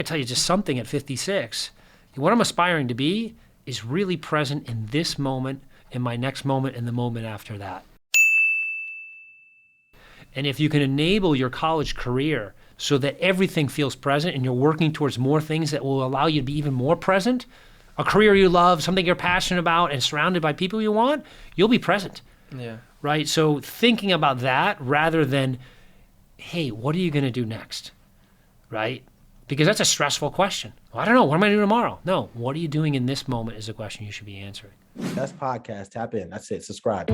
tell you just something at 56. What I'm aspiring to be is really present in this moment, in my next moment, and the moment after that. And if you can enable your college career so that everything feels present and you're working towards more things that will allow you to be even more present, a career you love, something you're passionate about, and surrounded by people you want, you'll be present. Yeah. Right? So thinking about that rather than, hey, what are you going to do next? Right? Because that's a stressful question. Well, I don't know. What am I doing tomorrow? No. What are you doing in this moment is a question you should be answering. That's podcast. Tap in. That's it. Subscribe.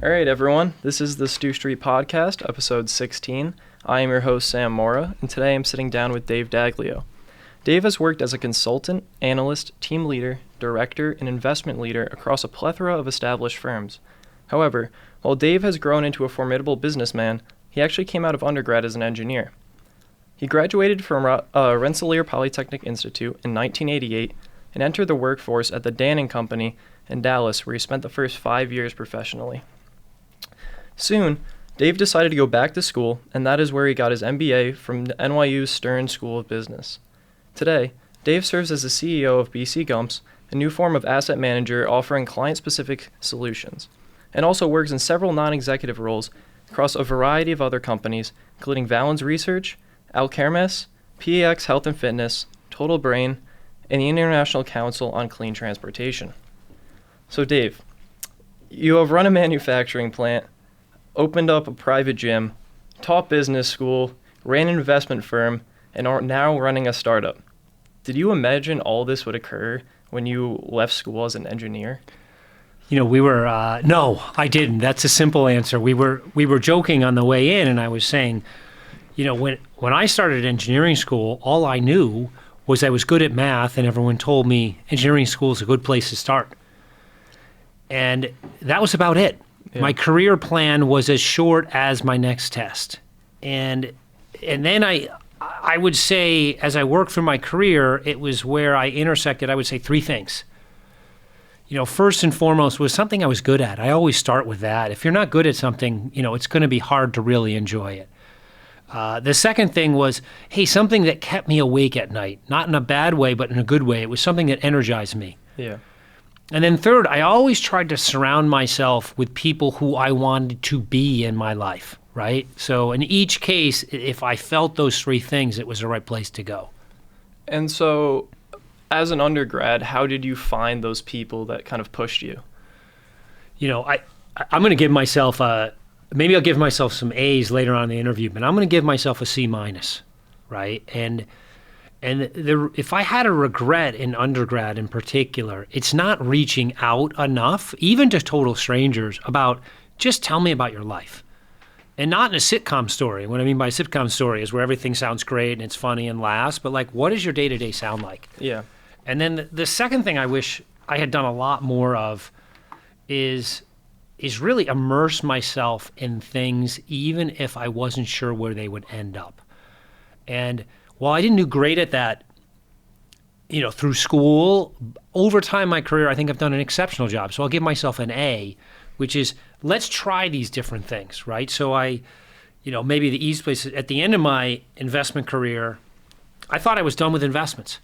All right, everyone. This is the STU STREET Podcast, episode 16. I am your host, Sam Mora, and today I'm sitting down with Dave Daglio. Dave has worked as a consultant, analyst, team leader, director, and investment leader across a plethora of established firms. However, while Dave has grown into a formidable businessman, he actually came out of undergrad as an engineer. He graduated from Rensselaer Polytechnic Institute in 1988 and entered the workforce at the Dannon Company in Dallas, where he spent the first 5 years professionally. Soon, Dave decided to go back to school, and that is where he got his MBA from the NYU's Stern School of Business. Today, Dave serves as the CEO of BC-Gumps, a new form of asset manager offering client-specific solutions, and also works in several non-executive roles across a variety of other companies, including Valens Research, Alkermes, PEX Health and Fitness, Total Brain, and the International Council on Clean Transportation. So Dave, you have run a manufacturing plant, opened up a private gym, taught business school, ran an investment firm, and are now running a startup. Did you imagine all this would occur when you left school as an engineer? You know, no, I didn't. That's a simple answer. We were joking on the way in, and I was saying, you know, when I started engineering school, all I knew was I was good at math, and everyone told me engineering school is a good place to start. And that was about it. Yeah. My career plan was as short as my next test. And then I would say, as I worked through my career, it was where I intersected, I would say, three things. You know, first and foremost was something I was good at. I always start with that. If you're not good at something, you know, it's going to be hard to really enjoy it. The second thing was, hey, something that kept me awake at night, not in a bad way, but in a good way. It was something that energized me. Yeah. And then third, I always tried to surround myself with people who I wanted to be in my life, right? So in each case, if I felt those three things, it was the right place to go. And so as an undergrad, how did you find those people that kind of pushed you? You know, I'm going to give myself maybe I'll give myself some A's later on in the interview, but I'm going to give myself a C-, right? And if I had a regret in undergrad in particular, it's not reaching out enough, even to total strangers, about just tell me about your life. And not in a sitcom story. What I mean by sitcom story is where everything sounds great and it's funny and laughs, but like, what does your day-to-day sound like? Yeah. And then the second thing I wish I had done a lot more of is really immerse myself in things, even if I wasn't sure where they would end up. And while I didn't do great at that, you know, through school, over time in my career, I think I've done an exceptional job. So I'll give myself an A, which is let's try these different things, right? So maybe the easy place, at the end of my investment career, I thought I was done with investments.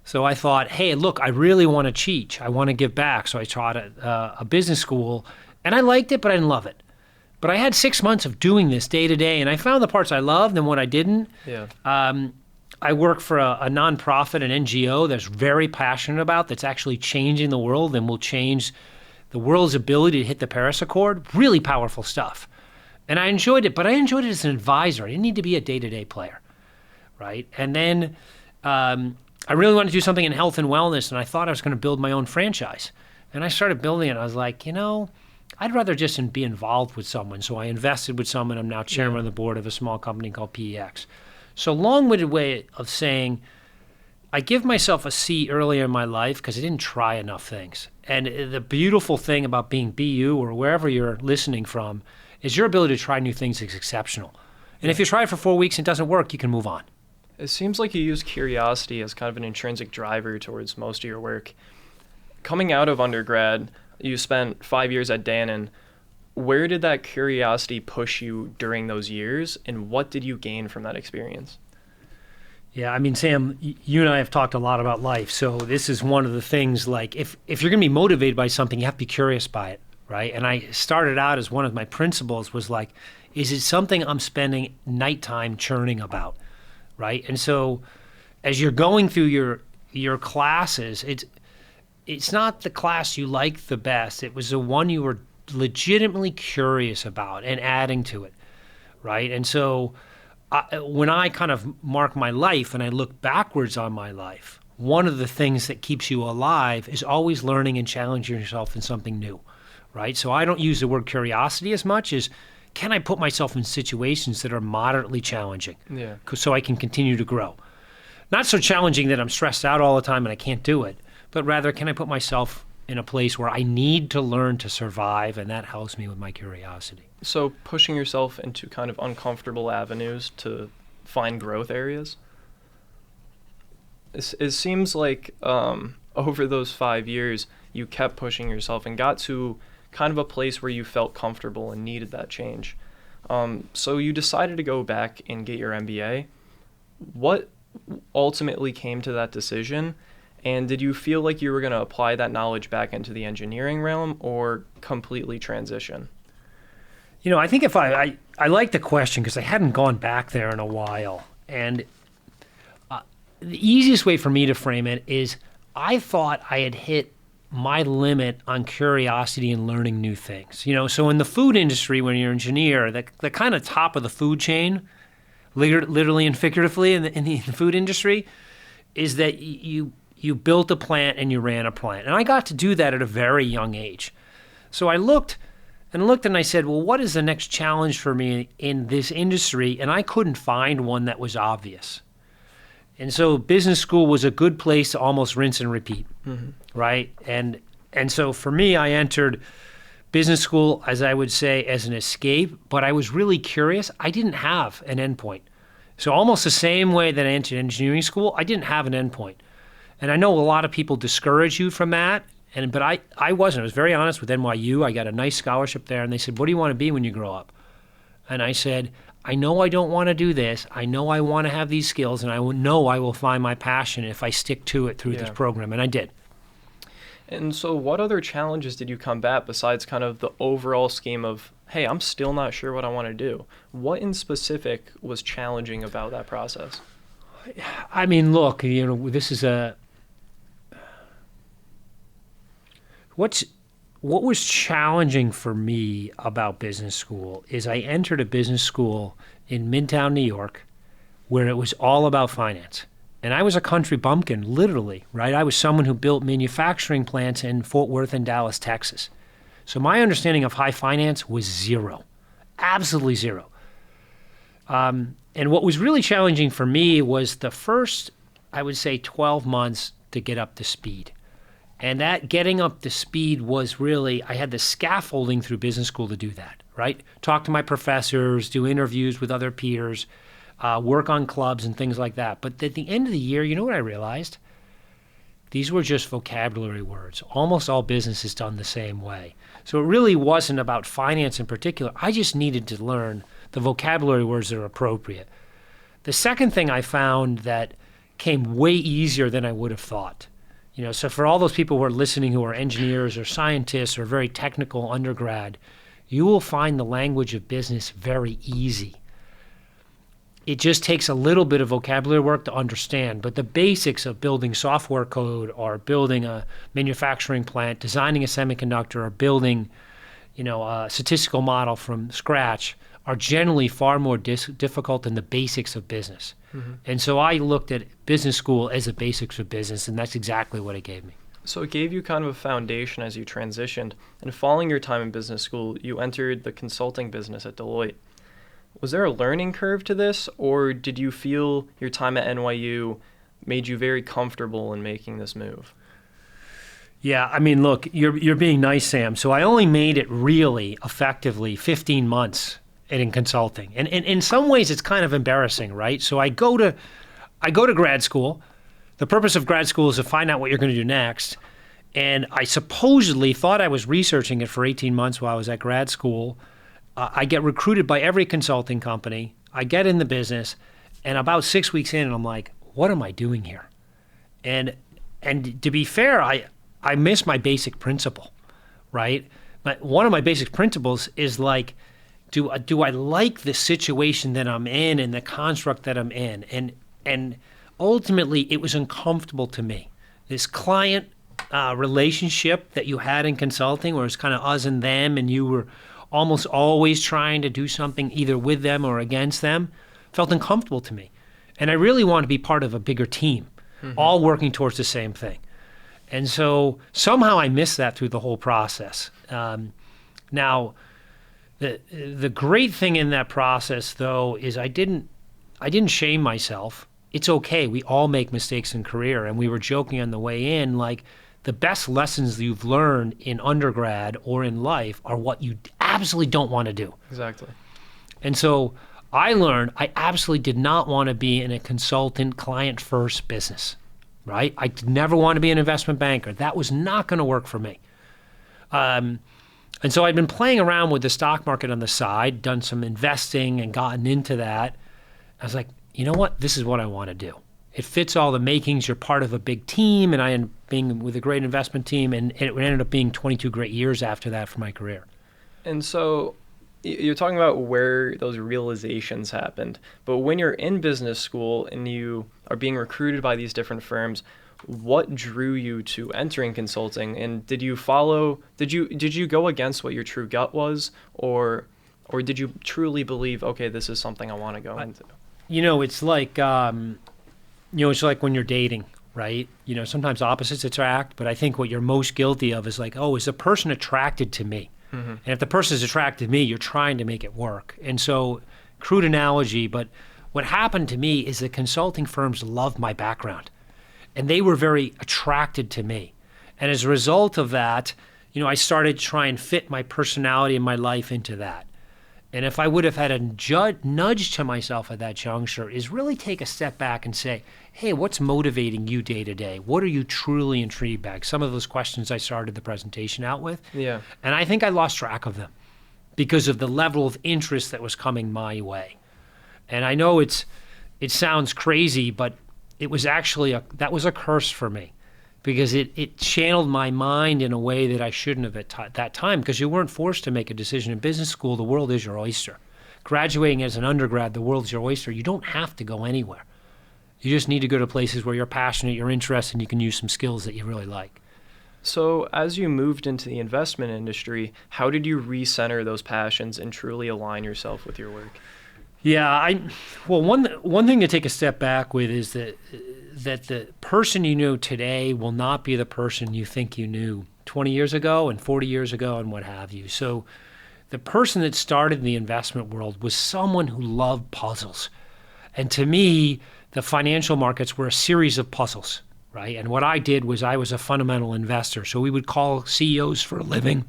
So I thought, hey, look, I really want to teach. I want to give back. So I taught at a business school, and I liked it, but I didn't love it. But I had 6 months of doing this day to day, and I found the parts I loved and what I didn't. Yeah. I work for a nonprofit, an NGO that's very passionate about, that's actually changing the world and will change the world's ability to hit the Paris Accord. Really powerful stuff. And I enjoyed it, but I enjoyed it as an advisor. I didn't need to be a day-to-day player, right? And then I really wanted to do something in health and wellness, and I thought I was going to build my own franchise. And I started building it. I was like, you know, I'd rather just be involved with someone. So I invested with someone. I'm now chairman of the board of a small company called PEX. So long-winded way of saying I give myself a C earlier in my life because I didn't try enough things. And the beautiful thing about being BU or wherever you're listening from is your ability to try new things is exceptional. And if you try it for 4 weeks and it doesn't work, you can move on. It seems like you use curiosity as kind of an intrinsic driver towards most of your work. Coming out of undergrad, you spent 5 years at Dannon. where did that curiosity push you during those years, and what did you gain from that experience? Yeah, I mean, Sam, you and I have talked a lot about life. So this is one of the things, like, if you're going to be motivated by something, you have to be curious by it, right? And I started out as one of my principles was like, is it something I'm spending nighttime churning about, right? And so as you're going through your classes, it's not the class you like the best. It was the one you were legitimately curious about and adding to it, right? And so when I kind of mark my life and I look backwards on my life, one of the things that keeps you alive is always learning and challenging yourself in something new, right? So I don't use the word curiosity as much as, can I put myself in situations that are moderately challenging so I can continue to grow? Not so challenging that I'm stressed out all the time and I can't do it, but rather, can I put myself in a place where I need to learn to survive, and that helps me with my curiosity. So pushing yourself into kind of uncomfortable avenues to find growth areas? It seems like over those 5 years, you kept pushing yourself and got to kind of a place where you felt comfortable and needed that change. So you decided to go back and get your MBA. What ultimately came to that decision? And did you feel like you were going to apply that knowledge back into the engineering realm or completely transition? You know, I think if I like the question because I hadn't gone back there in a while. And the easiest way for me to frame it is I thought I had hit my limit on curiosity and learning new things. You know, so in the food industry, when you're an engineer, the kind of top of the food chain, literally and figuratively in the food industry, is that you built a plant and you ran a plant. And I got to do that at a very young age. So I looked and I said, well, what is the next challenge for me in this industry? And I couldn't find one that was obvious. And so business school was a good place to almost rinse and repeat, right? And so for me, I entered business school, as I would say, as an escape, but I was really curious. I didn't have an endpoint. So almost the same way that I entered engineering school, I didn't have an endpoint. And I know a lot of people discourage you from that, but I wasn't. I was very honest with NYU. I got a nice scholarship there, and they said, what do you want to be when you grow up? And I said, I know I don't want to do this. I know I want to have these skills, and I know I will find my passion if I stick to it through this program, and I did. And so what other challenges did you combat besides kind of the overall scheme of, hey, I'm still not sure what I want to do? What in specific was challenging about that process? I mean, look, you know, this is what was challenging for me about business school is I entered a business school in Midtown, New York, where it was all about finance. And I was a country bumpkin, literally, right? I was someone who built manufacturing plants in Fort Worth and Dallas, Texas. So my understanding of high finance was zero, absolutely zero. And what was really challenging for me was the first, I would say, 12 months to get up to speed. And that getting up to speed was really, I had the scaffolding through business school to do that, right? Talk to my professors, do interviews with other peers, work on clubs and things like that. But at the end of the year, you know what I realized? These were just vocabulary words. Almost all business is done the same way. So it really wasn't about finance in particular. I just needed to learn the vocabulary words that are appropriate. The second thing I found that came way easier than I would have thought. You know, so for all those people who are listening who are engineers or scientists or very technical undergrad, you will find the language of business very easy. It just takes a little bit of vocabulary work to understand, but the basics of building software code or building a manufacturing plant, designing a semiconductor, or building, you know, a statistical model from scratch are generally far more difficult than the basics of business. And so I looked at business school as the basics of business, and that's exactly what it gave me. So it gave you kind of a foundation as you transitioned. And following your time in business school, you entered the consulting business at Deloitte. Was there a learning curve to this, or did you feel your time at NYU made you very comfortable in making this move? Yeah, I mean, look, you're being nice, Sam. So I only made it really effectively 15 months in consulting. And in some ways it's kind of embarrassing, right? So I go to grad school. The purpose of grad school is to find out what you're going to do next. And I supposedly thought I was researching it for 18 months while I was at grad school. I get recruited by every consulting company. I get in the business, and about 6 weeks in, I'm like, what am I doing here? And to be fair, I miss my basic principle, right? But one of my basic principles is like, do I like the situation that I'm in and the construct that I'm in? And ultimately, it was uncomfortable to me. This client relationship that you had in consulting, where it's kind of us and them, and you were almost always trying to do something either with them or against them, felt uncomfortable to me. And I really wanted to be part of a bigger team, all working towards the same thing. And so somehow I missed that through the whole process. Now, the great thing in that process, though, is I didn't shame myself. It's okay. We all make mistakes in career. And we were joking on the way in, like, the best lessons you've learned in undergrad or in life are what you absolutely don't want to do. Exactly. And so I learned I absolutely did not want to be in a consultant, client-first business, right? I never want to be an investment banker. That was not going to work for me. And so I'd been playing around with the stock market on the side, done some investing and gotten into that. I was like, you know what? This is what I want to do. It fits all the makings. You're part of a big team, and I ended up being with a great investment team, and it ended up being 22 great years after that for my career. And so you're talking about where those realizations happened, but when you're in business school and you are being recruited by these different firms, what drew you to entering consulting? And did you go against what your true gut was, or did you truly believe, okay, this is something I want to go into? It's like it's like when you're dating, right? Sometimes opposites attract, but I think what you're most guilty of is like, oh, is the person attracted to me? Mm-hmm. And if the person is attracted to me, you're trying to make it work. And so, crude analogy, but what happened to me is the consulting firms loved my background, and they were very attracted to me. And as a result of that, I started to try and fit my personality and my life into that. And if I would have had a nudge to myself at that juncture, is really take a step back and say, hey, what's motivating you day to day? What are you truly intrigued by? Some of those questions I started the presentation out with. Yeah. And I think I lost track of them because of the level of interest that was coming my way. And I know it sounds crazy, but it was actually that was a curse for me, because it channeled my mind in a way that I shouldn't have at that time, because you weren't forced to make a decision. In business school, the world is your oyster. Graduating as an undergrad, the world's your oyster. You don't have to go anywhere. You just need to go to places where you're passionate, you're interested, and you can use some skills that you really like. So as you moved into the investment industry, how did you recenter those passions and truly align yourself with your work? Yeah, one thing to take a step back with is that the person you know today will not be the person you think you knew 20 years ago and 40 years ago and what have you. So the person that started in the investment world was someone who loved puzzles. And to me, the financial markets were a series of puzzles, right? And what I did was I was a fundamental investor. So we would call CEOs for a living,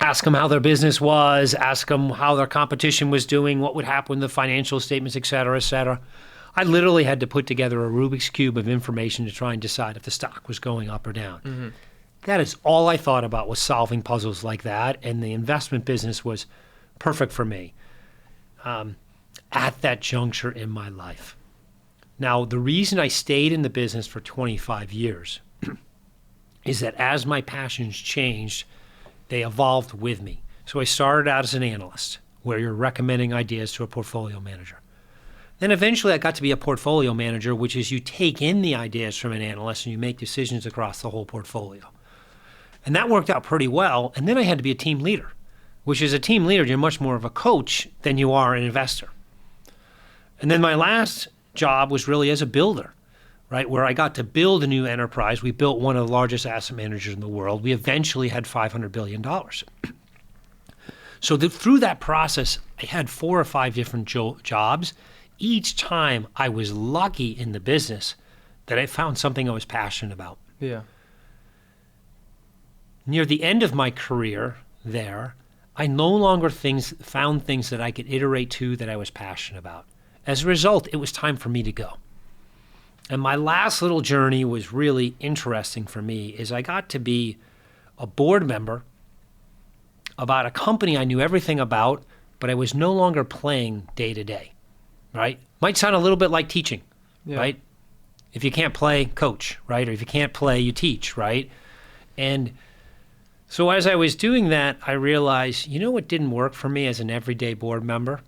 ask them how their business was, ask them how their competition was doing, what would happen with the financial statements, et cetera, et cetera. I literally had to put together a Rubik's Cube of information to try and decide if the stock was going up or down. Mm-hmm. That is all I thought about, was solving puzzles like that, and the investment business was perfect for me at that juncture in my life. Now, the reason I stayed in the business for 25 years is that as my passions changed, they evolved with me. So I started out as an analyst, where you're recommending ideas to a portfolio manager. Then eventually I got to be a portfolio manager, which is you take in the ideas from an analyst and you make decisions across the whole portfolio. And that worked out pretty well. And then I had to be a team leader, which is a team leader, you're much more of a coach than you are an investor. And then my last job was really as a builder, right, where I got to build a new enterprise. We built one of the largest asset managers in the world. We eventually had $500 billion. So through that process, I had 4 or 5 different jobs. Each time I was lucky in the business that I found something I was passionate about. Yeah. Near the end of my career there, I no longer found things that I could iterate to that I was passionate about. As a result, it was time for me to go. And my last little journey was really interesting for me is I got to be a board member about a company I knew everything about, but I was no longer playing day to day, right? Might sound a little bit like teaching, right? If you can't play, coach, right? Or if you can't play, you teach, right? And so as I was doing that, I realized, you know what didn't work for me as an everyday board member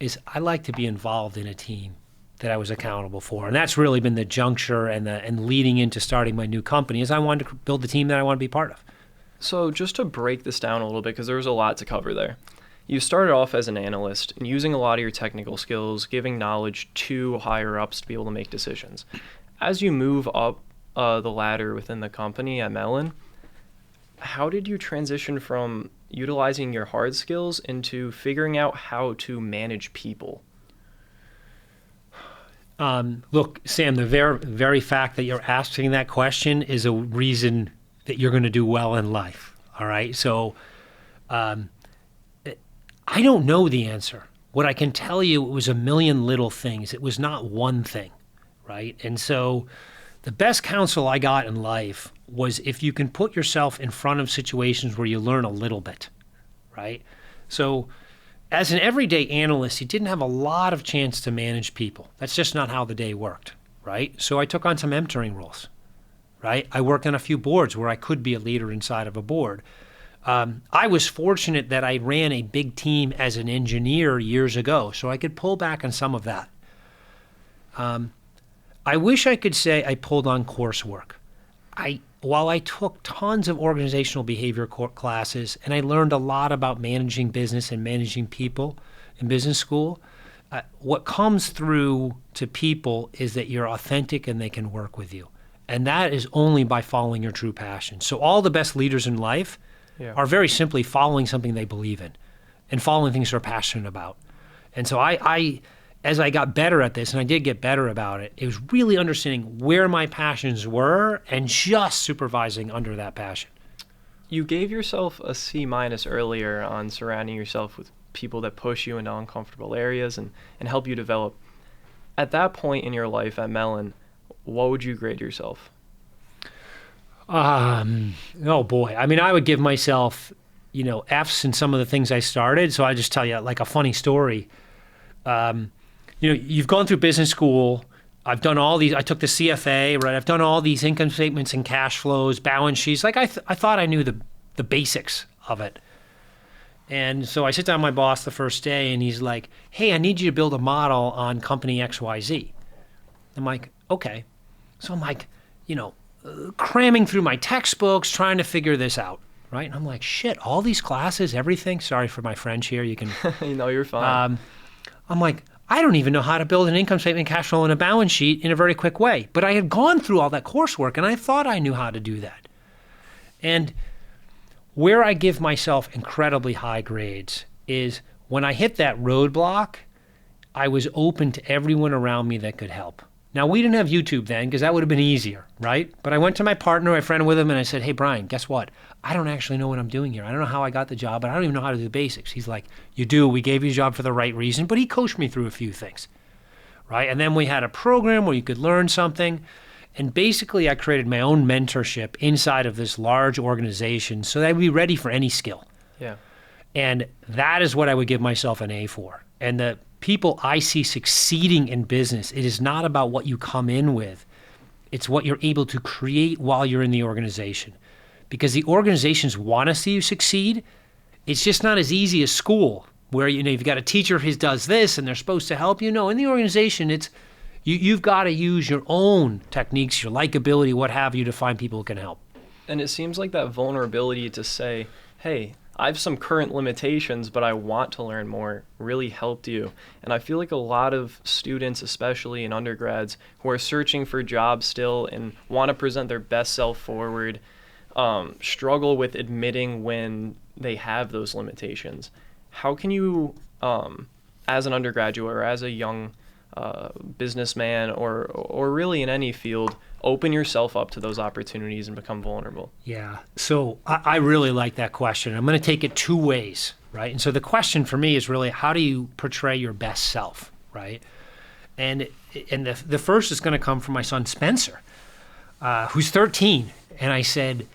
is I like to be involved in a team that I was accountable for. And that's really been the juncture and leading into starting my new company is I wanted to build the team that I want to be part of. So just to break this down a little bit, because there was a lot to cover there. You started off as an analyst and using a lot of your technical skills, giving knowledge to higher ups to be able to make decisions. As you move up the ladder within the company at Mellon, how did you transition from utilizing your hard skills into figuring out how to manage people? Look, Sam, the very fact that you're asking that question is a reason that you're going to do well in life. All right. So I don't know the answer. What I can tell you, it was a million little things. It was not one thing. Right. And so the best counsel I got in life was if you can put yourself in front of situations where you learn a little bit. Right. So as an everyday analyst, you didn't have a lot of chance to manage people. That's just not how the day worked, right? So I took on some mentoring roles, right? I worked on a few boards where I could be a leader inside of a board. I was fortunate that I ran a big team as an engineer years ago, so I could pull back on some of that. I wish I could say I pulled on coursework. While I took tons of organizational behavior classes and I learned a lot about managing business and managing people in business school, what comes through to people is that you're authentic and they can work with you. And that is only by following your true passion. So all the best leaders in life are very simply following something they believe in and following things they're passionate about. And so as I got better at this, and I did get better about it, it was really understanding where my passions were and just supervising under that passion. You gave yourself a C- earlier on surrounding yourself with people that push you into uncomfortable areas and help you develop. At that point in your life at Mellon, what would you grade yourself? Oh boy. I mean, I would give myself, Fs in some of the things I started. So I just tell you like a funny story. You've gone through business school. I've done all these. I took the CFA, right? I've done all these income statements and cash flows, balance sheets. Like I thought I knew the basics of it. And so I sit down with my boss the first day and he's like, hey, I need you to build a model on company XYZ. I'm like, okay. So I'm like, cramming through my textbooks, trying to figure this out, right? And I'm like, shit, all these classes, everything. Sorry for my French here. You can. You're fine. I'm like, I don't even know how to build an income statement, cash flow, and a balance sheet in a very quick way. But I had gone through all that coursework, and I thought I knew how to do that. And where I give myself incredibly high grades is when I hit that roadblock, I was open to everyone around me that could help. Now, we didn't have YouTube then because that would have been easier, right? But I went to my partner, my friend with him, and I said, hey, Brian, guess what? I don't actually know what I'm doing here. I don't know how I got the job, but I don't even know how to do the basics. He's like, you do. We gave you a job for the right reason. But he coached me through a few things, right? And then we had a program where you could learn something. And basically, I created my own mentorship inside of this large organization so that I'd be ready for any skill. Yeah. And that is what I would give myself an A for. And the people I see succeeding in business, it is not about what you come in with. It's what you're able to create while you're in the organization. Because the organizations want to see you succeed. It's just not as easy as school where, you've got a teacher who does this and they're supposed to help you. No, in the organization, it's you've got to use your own techniques, your likability, what have you, to find people who can help. And it seems like that vulnerability to say, hey, I have some current limitations, but I want to learn more, really helped you. And I feel like a lot of students, especially in undergrads, who are searching for jobs still and want to present their best self forward, struggle with admitting when they have those limitations. How can you, as an undergraduate or as a young businessman or really in any field, open yourself up to those opportunities and become vulnerable? Yeah. So I really like that question. I'm going to take it two ways, right? And so the question for me is really, how do you portray your best self, right? And the first is going to come from my son, Spencer, who's 13. And I said,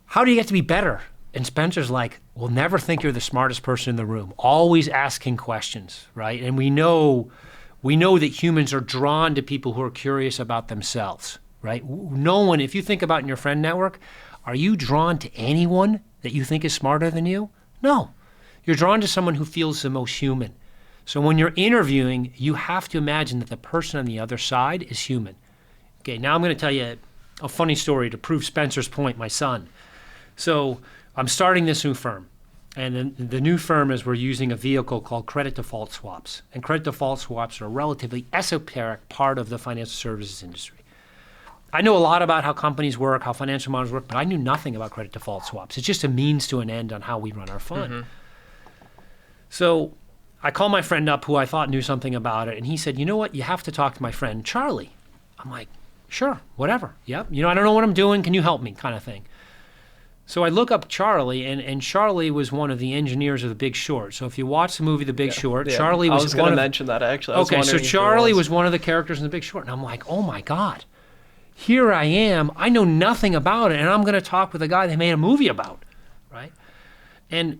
how do you get to be better? And Spencer's like, well, never think you're the smartest person in the room. Always asking questions, right? And we know that humans are drawn to people who are curious about themselves, right? No one, if you think about in your friend network, are you drawn to anyone that you think is smarter than you? No. You're drawn to someone who feels the most human. So when you're interviewing, you have to imagine that the person on the other side is human. Okay, now I'm going to tell you a funny story to prove Spencer's point, my son. So I'm starting this new firm. And the new firm is we're using a vehicle called credit default swaps. And credit default swaps are a relatively esoteric part of the financial services industry. I know a lot about how companies work, how financial models work, but I knew nothing about credit default swaps. It's just a means to an end on how we run our fund. Mm-hmm. So I called my friend up who I thought knew something about it, and he said, you know what, you have to talk to my friend Charlie. I'm like, sure, whatever. Yep. I don't know what I'm doing. Can you help me? Kind of thing. So I look up Charlie, and Charlie was one of the engineers of The Big Short. So if you watch the movie The Big Short, Charlie was one of... I was going to mention that, actually. Okay, so Charlie was one of the characters in The Big Short. And I'm like, oh, my God. Here I am. I know nothing about it, and I'm going to talk with a guy they made a movie about, right? And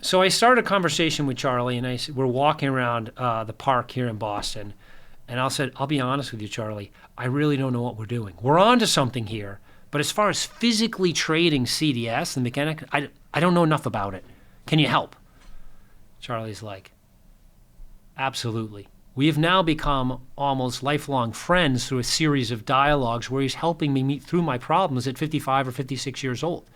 so I started a conversation with Charlie, and we're walking around the park here in Boston. And I'll be honest with you, Charlie, I really don't know what we're doing. We're onto something here. But as far as physically trading CDS and mechanic, I don't know enough about it. Can you help? Charlie's like, absolutely. We have now become almost lifelong friends through a series of dialogues where he's helping me meet through my problems at 55 or 56 years old.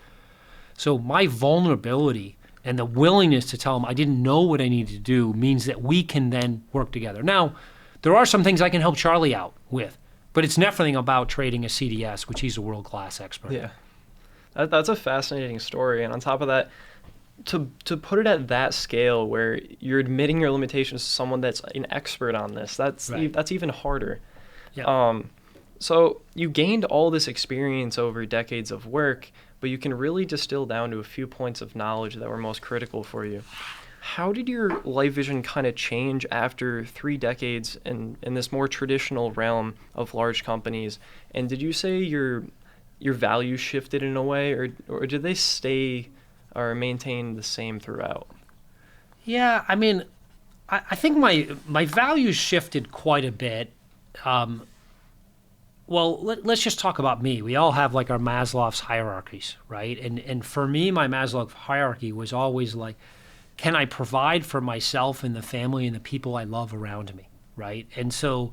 So my vulnerability and the willingness to tell him I didn't know what I needed to do means that we can then work together. Now, there are some things I can help Charlie out with. But it's nothing about trading a CDS, which he's a world-class expert. Yeah, that's a fascinating story. And on top of that, to put it at that scale where you're admitting your limitations to someone that's an expert on this, that's even harder. Yeah. So you gained all this experience over decades of work, but you can really distill down to a few points of knowledge that were most critical for you. How did your life vision kind of change after 3 decades in this more traditional realm of large companies? And did you say your values shifted in a way, or did they stay or maintain the same throughout? Yeah, I mean, I think my values shifted quite a bit. Well, let's just talk about me. We all have like our Maslow's hierarchies, right? And for me, my Maslow hierarchy was always like, can I provide for myself and the family and the people I love around me, right? And so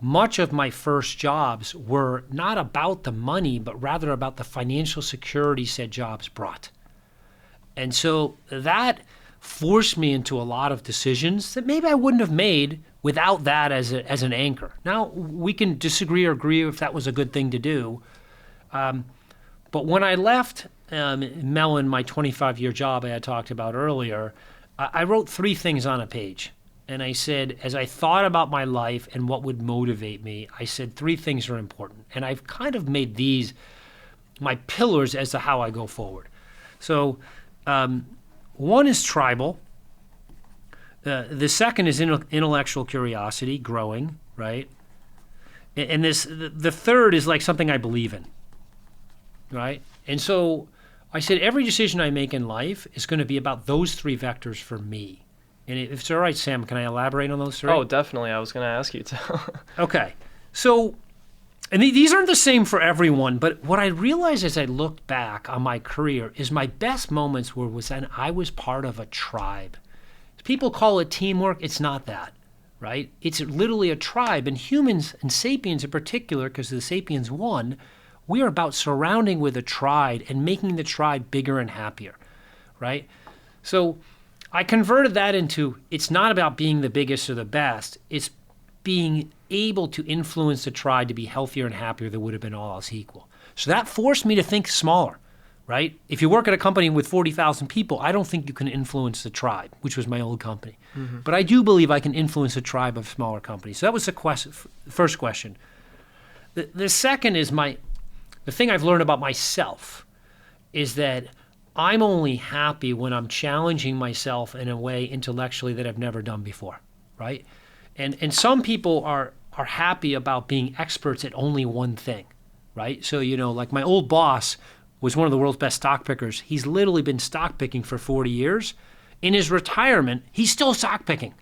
much of my first jobs were not about the money, but rather about the financial security said jobs brought. And so that forced me into a lot of decisions that maybe I wouldn't have made without that as an anchor. Now, we can disagree or agree if that was a good thing to do. But when I left Mellon, my 25-year job I had talked about earlier, I wrote 3 things on a page. And I said, as I thought about my life and what would motivate me, I said 3 things are important. And I've kind of made these my pillars as to how I go forward. So one is tribal. The second is intellectual curiosity, growing, right? And the third is like something I believe in, right? And so I said every decision I make in life is going to be about those 3 vectors for me. And if it's all right, Sam, can I elaborate on those 3? Oh, definitely. I was going to ask you to. Okay. So, and these aren't the same for everyone, but what I realized as I looked back on my career is my best moments was when I was part of a tribe. People call it teamwork. It's not that, right? It's literally a tribe. And humans, and sapiens in particular, because the sapiens won, we are about surrounding with a tribe and making the tribe bigger and happier, right? So I converted that into, it's not about being the biggest or the best. It's being able to influence the tribe to be healthier and happier than would have been all else equal. So that forced me to think smaller, right? If you work at a company with 40,000 people, I don't think you can influence the tribe, which was my old company. Mm-hmm. But I do believe I can influence a tribe of smaller companies. So that was the first question. The second is the thing I've learned about myself is that I'm only happy when I'm challenging myself in a way intellectually that I've never done before, right? And some people are are happy about being experts at only one thing, right? So, like my old boss was one of the world's best stock pickers. He's literally been stock picking for 40 years. In his retirement, he's still stock picking,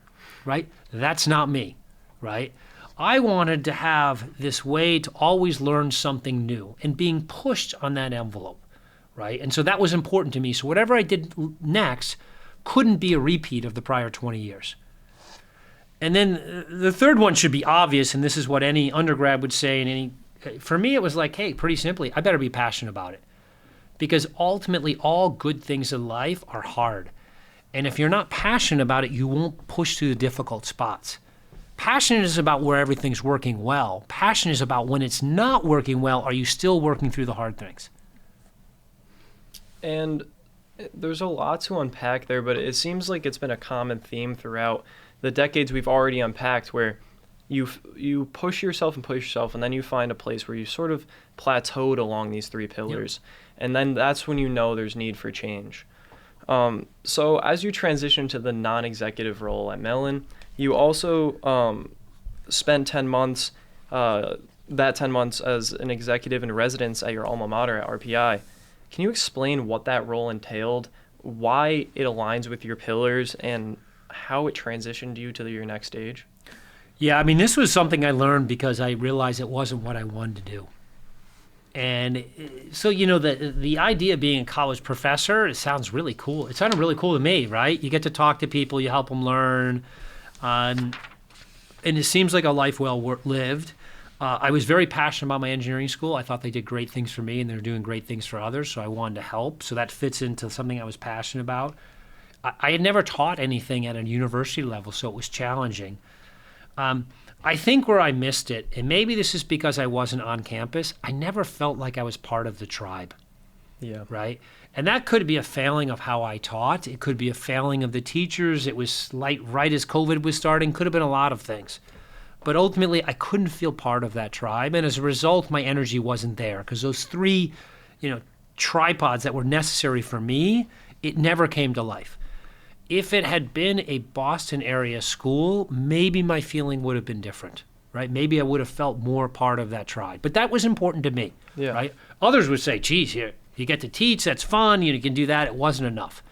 right? That's not me, right? I wanted to have this way to always learn something new and being pushed on that envelope, right? And so that was important to me. So whatever I did next couldn't be a repeat of the prior 20 years. And then the third one should be obvious, and this is what any undergrad would say. And for me, it was like, hey, pretty simply, I better be passionate about it. Because ultimately, all good things in life are hard. And if you're not passionate about it, you won't push through the difficult spots. Passion is about where everything's working well. Passion is about when it's not working well, are you still working through the hard things? And there's a lot to unpack there, but it seems like it's been a common theme throughout the decades we've already unpacked, where you push yourself, and then you find a place where you sort of plateaued along these three pillars. Yep. And then that's when you know there's need for change. So as you transition to the non-executive role at Mellon, you also spent 10 months as an executive in residence at your alma mater at RPI. Can you explain what that role entailed, why it aligns with your pillars, and how it transitioned you to your next stage? Yeah, I mean, this was something I learned because I realized it wasn't what I wanted to do. And so, the idea of being a college professor, it sounds really cool. It sounded really cool to me, right? You get to talk to people, you help them learn, and it seems like a life well lived. I was very passionate about my engineering school. I thought they did great things for me, and they're doing great things for others, so I wanted to help. So that fits into something I was passionate about. I had never taught anything at a university level, so it was challenging. I think where I missed it, and maybe this is because I wasn't on campus, I never felt like I was part of the tribe. Yeah. Right? And that could be a failing of how I taught. It could be a failing of the teachers. It was right as COVID was starting. Could have been a lot of things. But ultimately, I couldn't feel part of that tribe. And as a result, my energy wasn't there because those three, tripods that were necessary for me, it never came to life. If it had been a Boston area school, maybe my feeling would have been different, right? Maybe I would have felt more part of that tribe. But that was important to me, right? Others would say, geez, you get to teach, that's fun, you can do that. It wasn't enough.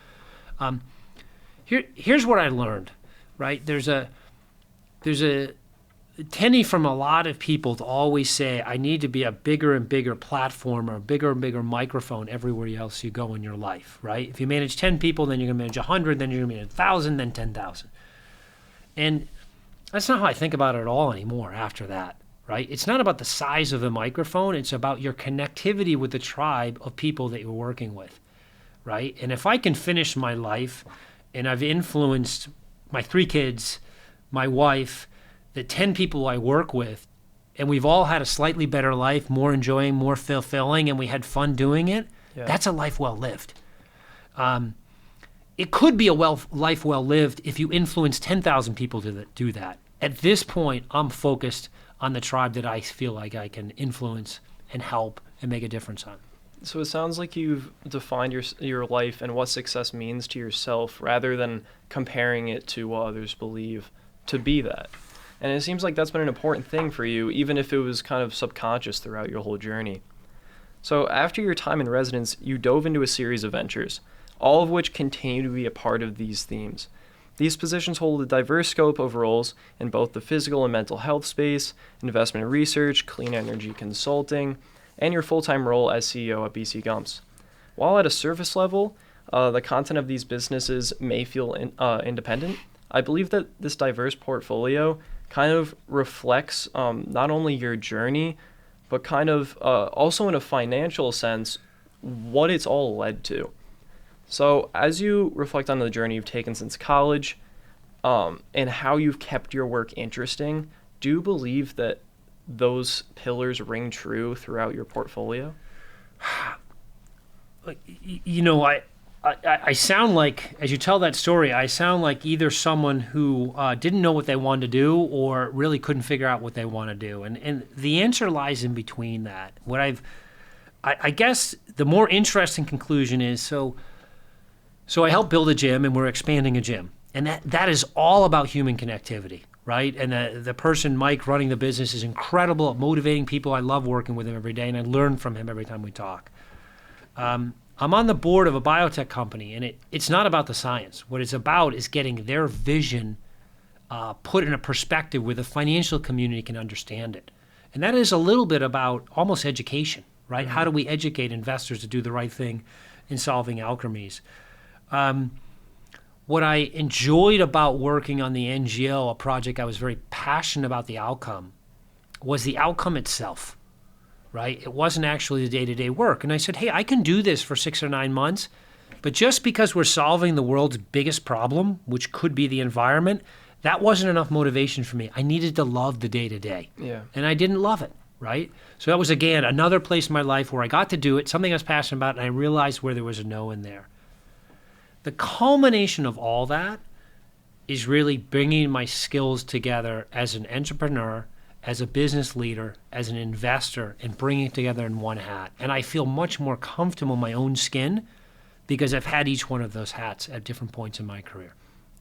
Here's what I learned, right? There's a tendency from a lot of people to always say, I need to be a bigger and bigger platform or a bigger and bigger microphone everywhere else you go in your life, right? If you manage 10 people, then you're going to manage 100, then you're going to manage 1,000, then 10,000. And that's not how I think about it at all anymore after that, right? It's not about the size of the microphone. It's about your connectivity with the tribe of people that you're working with, right? And if I can finish my life and I've influenced my 3 kids, my wife, the 10 people I work with, and we've all had a slightly better life, more enjoying, more fulfilling, and we had fun doing it, that's a life well lived. It could be a life well lived if you influence 10,000 people to do that. At this point, I'm focused on the tribe that I feel like I can influence and help and make a difference on. So it sounds like you've defined your life and what success means to yourself rather than comparing it to what others believe to be that. And it seems like that's been an important thing for you, even if it was kind of subconscious throughout your whole journey. So after your time in residence, you dove into a series of ventures, all of which continue to be a part of these themes. These positions hold a diverse scope of roles in both the physical and mental health space, investment and research, clean energy consulting, and your full-time role as CEO at BC-Gumps. While at a surface level, the content of these businesses may feel independent, I believe that this diverse portfolio kind of reflects not only your journey, but kind of also in a financial sense, what it's all led to. So as you reflect on the journey you've taken since college and how you've kept your work interesting, do you believe that those pillars ring true throughout your portfolio? I sound like, as you tell that story, I sound like either someone who didn't know what they wanted to do or really couldn't figure out what they want to do. And the answer lies in between that. I guess the more interesting conclusion is, so I helped build a gym and we're expanding a gym. And that is all about human connectivity, right? And the person, Mike, running the business is incredible at motivating people. I love working with him every day, and I learn from him every time we talk. I'm on the board of a biotech company, and it's not about the science. What it's about is getting their vision put in a perspective where the financial community can understand it. And that is a little bit about almost education, right? Mm-hmm. How do we educate investors to do the right thing in solving Alkermes? What I enjoyed about working on the NGO, a project I was very passionate about the outcome, was the outcome itself, right? It wasn't actually the day-to-day work. And I said, hey, I can do this for 6 or 9 months, but just because we're solving the world's biggest problem, which could be the environment, that wasn't enough motivation for me. I needed to love the day-to-day. Yeah. And I didn't love it, right? So that was, again, another place in my life where I got to do it, something I was passionate about, and I realized where there was a no in there. The culmination of all that is really bringing my skills together as an entrepreneur, as a business leader, as an investor, and bringing it together in one hat. And I feel much more comfortable in my own skin because I've had each one of those hats at different points in my career.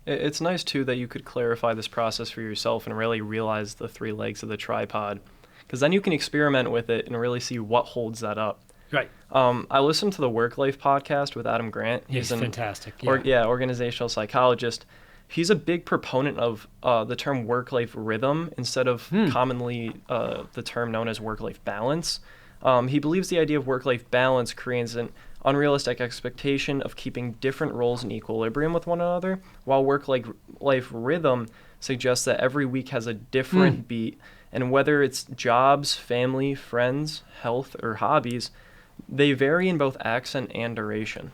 It's nice, too, that you could clarify this process for yourself and really realize the 3 legs of the tripod, because then you can experiment with it and really see what holds that up. Right. I listened to the Work Life podcast with Adam Grant. He's fantastic. Organizational psychologist. He's a big proponent of the term work-life rhythm instead of commonly the term known as work-life balance. He believes the idea of work-life balance creates an unrealistic expectation of keeping different roles in equilibrium with one another, while work-life rhythm suggests that every week has a different beat, and whether it's jobs, family, friends, health, or hobbies, they vary in both accent and duration.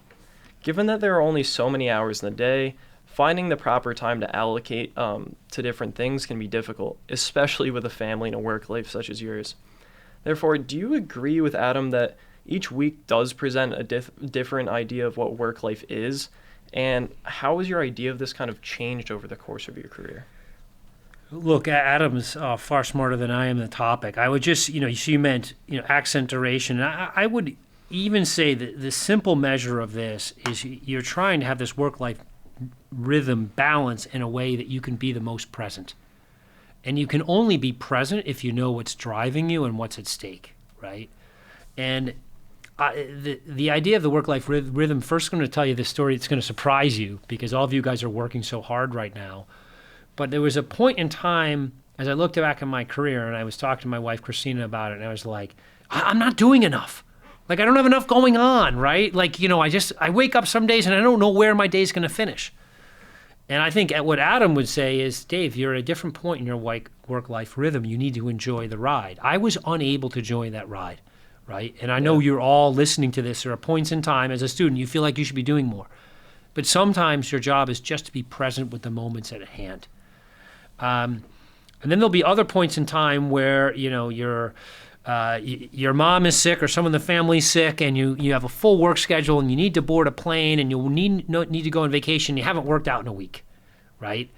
Given that there are only so many hours in the day, finding the proper time to allocate to different things can be difficult, especially with a family and a work life such as yours. Therefore, do you agree with Adam that each week does present a different idea of what work life is? And how has your idea of this kind of changed over the course of your career? Look, Adam's far smarter than I am in the topic. I would just, you meant, accent duration. And I would even say that the simple measure of this is you're trying to have this work-life rhythm balance in a way that you can be the most present. And you can only be present if you know what's driving you and what's at stake, right? And the idea of the work-life rhythm, first I'm going to tell you this story that's going to surprise you because all of you guys are working so hard right now. But there was a point in time as I looked back in my career and I was talking to my wife, Christina, about it, and I was like, I'm not doing enough. Like, I don't have enough going on, right? Like, I wake up some days and I don't know where my day's going to finish. And I think what Adam would say is, Dave, you're at a different point in your work-life rhythm. You need to enjoy the ride. I was unable to enjoy that ride, right? And I know you're all listening to this. There are points in time as a student you feel like you should be doing more. But sometimes your job is just to be present with the moments at hand. And then there'll be other points in time where, your mom is sick or someone in the family's sick and you have a full work schedule and you need to board a plane and you need to go on vacation. You haven't worked out in a week, right?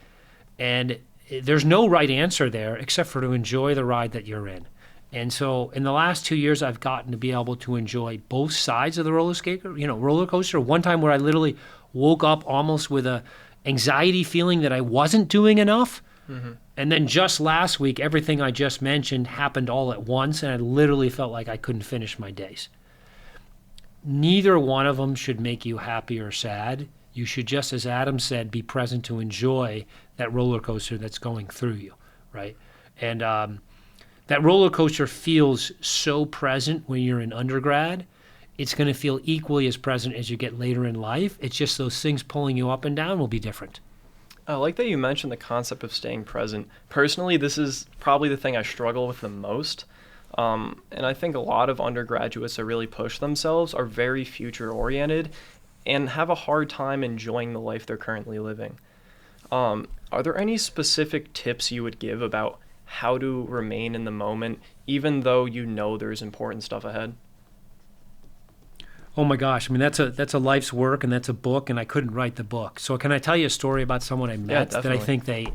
And there's no right answer there except for to enjoy the ride that you're in. And so in the last 2 years, I've gotten to be able to enjoy both sides of the roller coaster. One time where I literally woke up almost with a anxiety feeling that I wasn't doing enough. Mm-hmm. And then just last week, everything I just mentioned happened all at once, and I literally felt like I couldn't finish my days. Neither one of them should make you happy or sad. You should, just as Adam said, be present to enjoy that roller coaster that's going through you, right? And that roller coaster feels so present when you're in undergrad. It's going to feel equally as present as you get later in life. It's just those things pulling you up and down will be different. I like that you mentioned the concept of staying present. Personally, this is probably the thing I struggle with the most. And I think a lot of undergraduates that really push themselves are very future-oriented and have a hard time enjoying the life they're currently living. Are there any specific tips you would give about how to remain in the moment, even though there's important stuff ahead? Oh my gosh! I mean, that's a life's work, and that's a book, and I couldn't write the book. So can I tell you a story about someone I met that I think they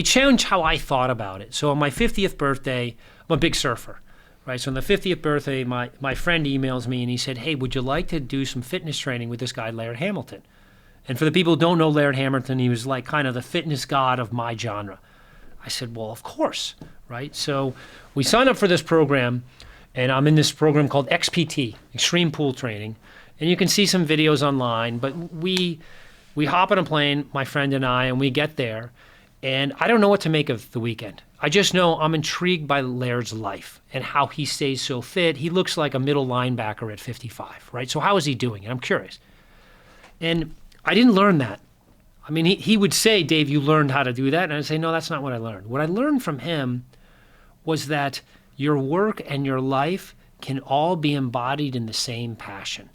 challenge how I thought about it. So on my 50th birthday, I'm a big surfer, right? So on the 50th birthday, my friend emails me and he said, "Hey, would you like to do some fitness training with this guy, Laird Hamilton?" And for the people who don't know Laird Hamilton, he was like kind of the fitness god of my genre. I said, well, of course, right? So we signed up for this program, and I'm in this program called XPT, Extreme Pool Training. And you can see some videos online, but we hop on a plane, my friend and I, and we get there. And I don't know what to make of the weekend. I just know I'm intrigued by Laird's life and how he stays so fit. He looks like a middle linebacker at 55, right? So how is he doing it? I'm curious. And I didn't learn that. I mean, he would say, Dave, you learned how to do that. And I'd say, no, that's not what I learned. What I learned from him was that your work and your life can all be embodied in the same passion.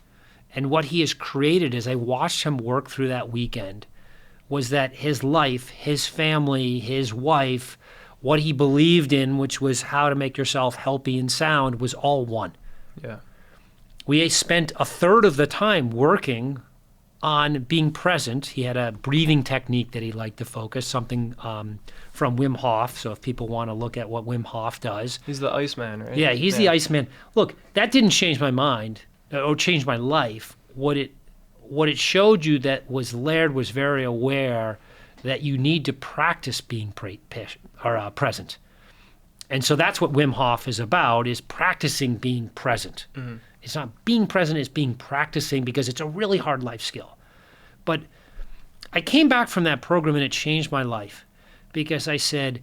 And what he has created as I watched him work through that weekend was that his life, his family, his wife, what he believed in, which was how to make yourself healthy and sound, was all one. Yeah. We spent a third of the time working on being present. He had a breathing technique that he liked to focus, something from Wim Hof. So if people want to look at what Wim Hof does. He's the Iceman, right? Yeah, he's the Iceman. Look, that didn't change my mind or change my life. What it showed you that was Laird was very aware that you need to practice being present. And so that's what Wim Hof is about, is practicing being present. Mm-hmm. It's not being present, it's being practicing, because it's a really hard life skill. But I came back from that program and it changed my life, because I said,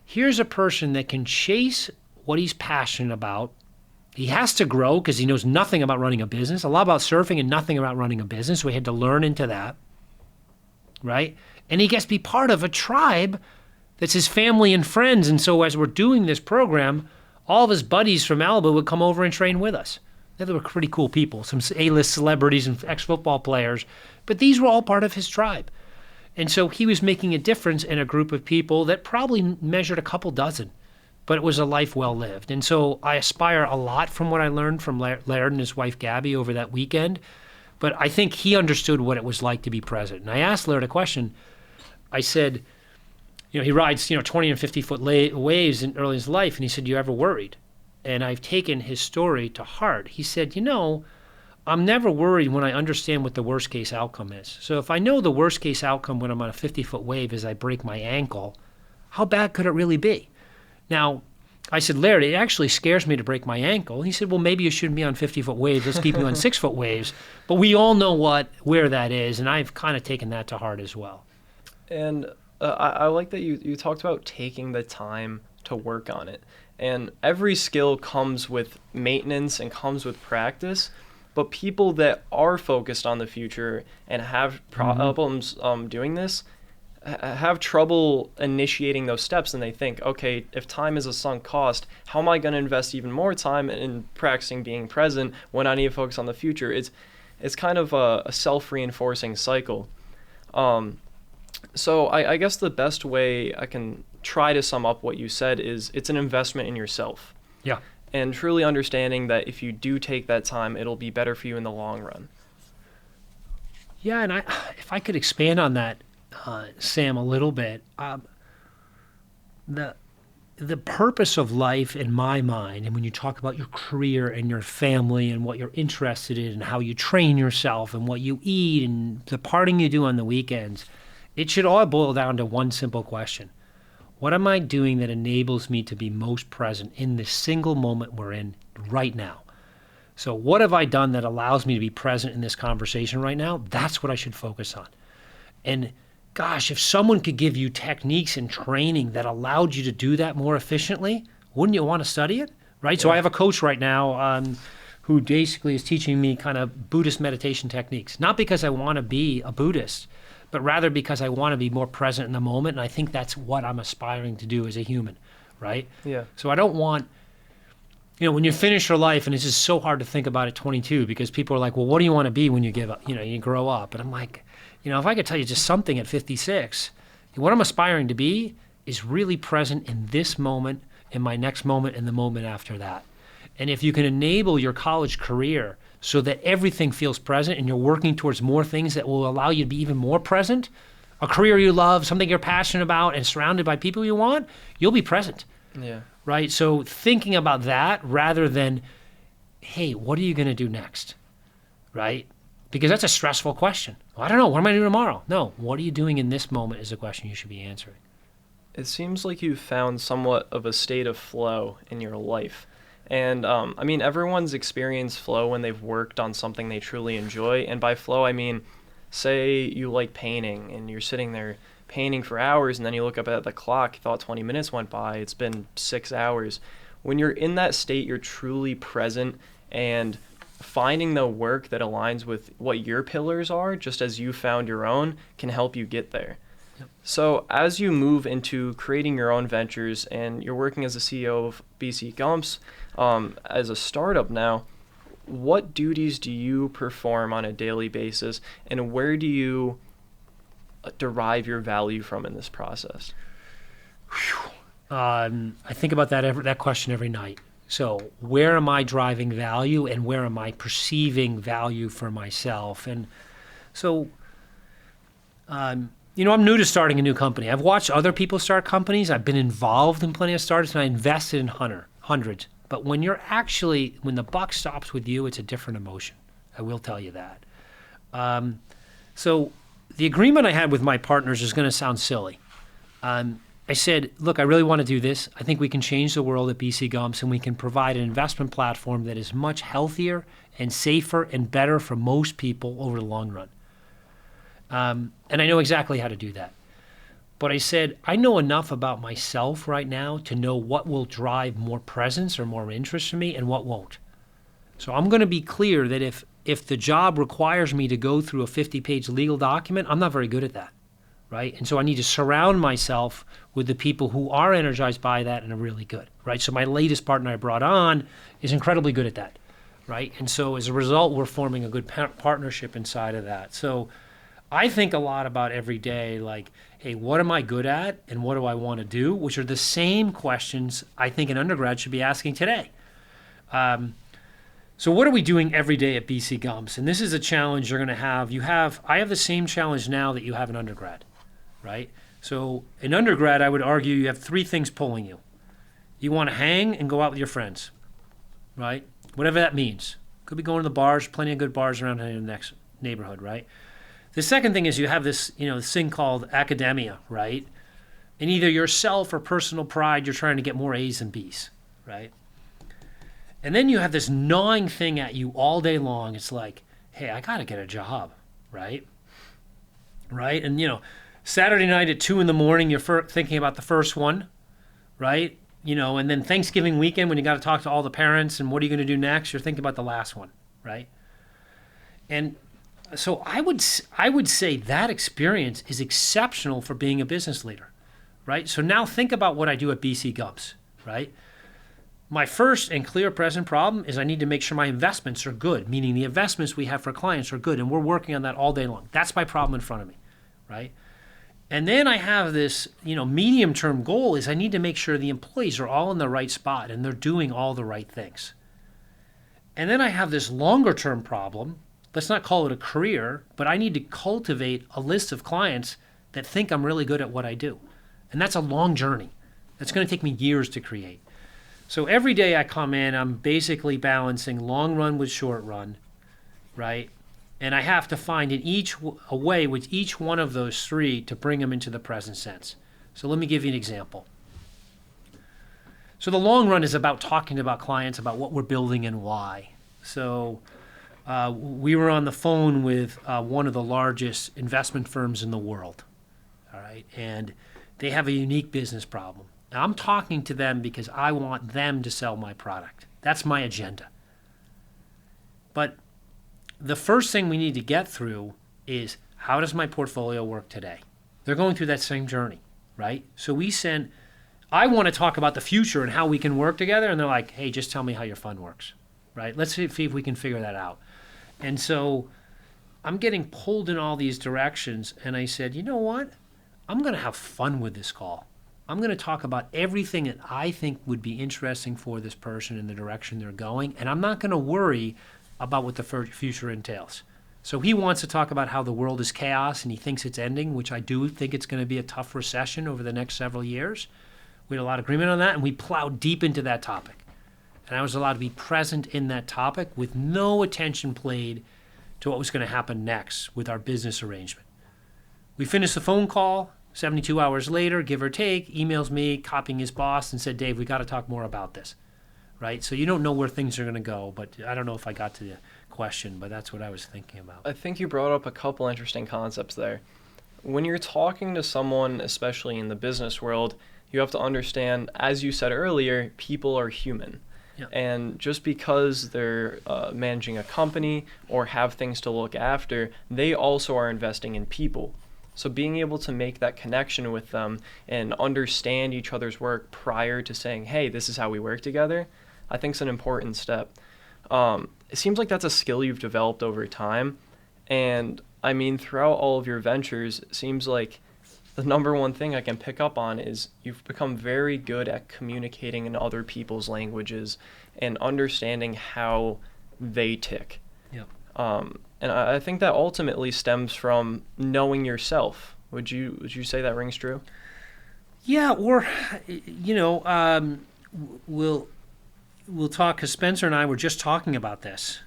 here's a person that can chase what he's passionate about. He has to grow because he knows nothing about running a business, a lot about surfing and nothing about running a business. So he had to learn into that, right? And he gets to be part of a tribe that's his family and friends. And so as we're doing this program, all of his buddies from Malibu would come over and train with us. They were pretty cool people, some A-list celebrities and ex-football players, but these were all part of his tribe. And so he was making a difference in a group of people that probably measured a couple dozen, but it was a life well lived. And so I aspire a lot from what I learned from Laird and his wife Gabby over that weekend, but I think he understood what it was like to be present. And I asked Laird a question. I said, he rides 20 and 50-foot waves early in his life, and he said, you ever worried? And I've taken his story to heart. He said, I'm never worried when I understand what the worst case outcome is. So if I know the worst case outcome when I'm on a 50-foot wave is I break my ankle, how bad could it really be? Now, I said, Laird, it actually scares me to break my ankle. He said, well, maybe you shouldn't be on 50-foot waves. Let's keep you on 6-foot waves. But we all know where that is, and I've kind of taken that to heart as well. And I like that you talked about taking the time to work on it. And every skill comes with maintenance and comes with practice. But people that are focused on the future and have problems doing this have trouble initiating those steps, and they think, okay, if time is a sunk cost, how am I going to invest even more time in practicing being present when I need to focus on the future? It's kind of a self-reinforcing cycle. So I guess the best way I can try to sum up what you said is it's an investment in yourself. Yeah. And truly understanding that if you do take that time, it'll be better for you in the long run. Yeah, and if I could expand on that, Sam, a little bit, the purpose of life in my mind, and when you talk about your career and your family and what you're interested in and how you train yourself and what you eat and the partying you do on the weekends, it should all boil down to one simple question. What am I doing that enables me to be most present in the single moment we're in right now? So what have I done that allows me to be present in this conversation right now? That's what I should focus on. And gosh, if someone could give you techniques and training that allowed you to do that more efficiently, wouldn't you want to study it? Right? Yeah. So I have a coach right now who basically is teaching me kind of Buddhist meditation techniques, not because I want to be a Buddhist, but rather because I want to be more present in the moment. And I think that's what I'm aspiring to do as a human, right? Yeah. So I don't want, when you finish your life, and it's just so hard to think about at 22 because people are like, well, what do you want to be when you give up, you grow up? And I'm like, if I could tell you just something at 56, what I'm aspiring to be is really present in this moment, in my next moment, and the moment after that. And if you can enable your college career so that everything feels present and you're working towards more things that will allow you to be even more present, a career you love, something you're passionate about, and surrounded by people you want, you'll be present. Yeah. Right? So thinking about that rather than, hey, what are you going to do next? Right? Because that's a stressful question. Well, I don't know. What am I doing tomorrow? No. What are you doing in this moment is a question you should be answering. It seems like you've found somewhat of a state of flow in your life. And I mean, everyone's experienced flow when they've worked on something they truly enjoy. And by flow, I mean, say you like painting and you're sitting there painting for hours, and then you look up at the clock, you thought 20 minutes went by, it's been 6 hours. When you're in that state, you're truly present, and finding the work that aligns with what your pillars are, just as you found your own, can help you get there. Yep. So as you move into creating your own ventures and you're working as the CEO of BC-Gumps, as a startup now, what duties do you perform on a daily basis, and where do you derive your value from in this process? I think about that question every night. So where am I driving value, and where am I perceiving value for myself? And so, I'm new to starting a new company. I've watched other people start companies. I've been involved in plenty of startups, and I invested in hundreds. But when the buck stops with you, it's a different emotion. I will tell you that. So the agreement I had with my partners is going to sound silly. I said, look, I really want to do this. I think we can change the world at BC-Gumps, and we can provide an investment platform that is much healthier and safer and better for most people over the long run. And I know exactly how to do that. But I said, I know enough about myself right now to know what will drive more presence or more interest in me and what won't. So I'm going to be clear that if the job requires me to go through a 50-page legal document, I'm not very good at that, right? And so I need to surround myself with the people who are energized by that and are really good, right? So my latest partner I brought on is incredibly good at that, right? And so as a result, we're forming a good partnership inside of that. So I think a lot about every day, like, hey, what am I good at and what do I want to do? Which are the same questions I think an undergrad should be asking today. So what are we doing every day at BC-Gumps? And this is a challenge you're going to have. I have the same challenge now that you have in undergrad, right? So in undergrad, I would argue you have three things pulling you. You want to hang and go out with your friends, right? Whatever that means. Could be going to the bars, plenty of good bars around in the next neighborhood, right? The second thing is you have this, this thing called academia, right? And either yourself or personal pride, you're trying to get more A's and B's, right? And then you have this gnawing thing at you all day long. It's like, hey, I got to get a job, right? Right? And, Saturday night at 2 a.m, you're thinking about the first one, right? And then Thanksgiving weekend when you got to talk to all the parents and what are you going to do next, you're thinking about the last one, right? And so I would say that experience is exceptional for being a business leader, right? So now think about what I do at BC-Gumps, right? My first and clear present problem is I need to make sure my investments are good, meaning the investments we have for clients are good, and we're working on that all day long. That's my problem in front of me, right? And then I have this, medium-term goal is I need to make sure the employees are all in the right spot and they're doing all the right things. And then I have this longer-term problem. Let's not call it a career, but I need to cultivate a list of clients that think I'm really good at what I do. And that's a long journey. That's going to take me years to create. So every day I come in, I'm basically balancing long run with short run, right? And I have to find a way with each one of those three to bring them into the present sense. So let me give you an example. So the long run is about talking about clients about what we're building and why. So we were on the phone with one of the largest investment firms in the world, all right? And they have a unique business problem. Now, I'm talking to them because I want them to sell my product. That's my agenda. But the first thing we need to get through is how does my portfolio work today? They're going through that same journey, right? So I want to talk about the future and how we can work together. And they're like, hey, just tell me how your fund works, right? Let's see if we can figure that out. And so I'm getting pulled in all these directions. And I said, you know what? I'm going to have fun with this call. I'm going to talk about everything that I think would be interesting for this person in the direction they're going. And I'm not going to worry about what the future entails. So he wants to talk about how the world is chaos and he thinks it's ending, which I do think it's going to be a tough recession over the next several years. We had a lot of agreement on that, and we plowed deep into that topic. And I was allowed to be present in that topic with no attention paid to what was going to happen next with our business arrangement. We finished the phone call. 72 hours later, give or take, emails me, copying his boss, and said, Dave, we got to talk more about this, right? So you don't know where things are going to go, but I don't know if I got to the question, but that's what I was thinking about. I think you brought up a couple interesting concepts there. When you're talking to someone, especially in the business world, you have to understand, as you said earlier, people are human. Yeah. And just because they're managing a company or have things to look after, they also are investing in people. So being able to make that connection with them and understand each other's work prior to saying, hey, this is how we work together, I think is an important step. It seems like that's a skill you've developed over time. And I mean, throughout all of your ventures, it seems like the number one thing I can pick up on is you've become very good at communicating in other people's languages and understanding how they tick. Yep. And I think that ultimately stems from knowing yourself. Would you say that rings true? Yeah, or, we'll talk, because Spencer and I were just talking about this.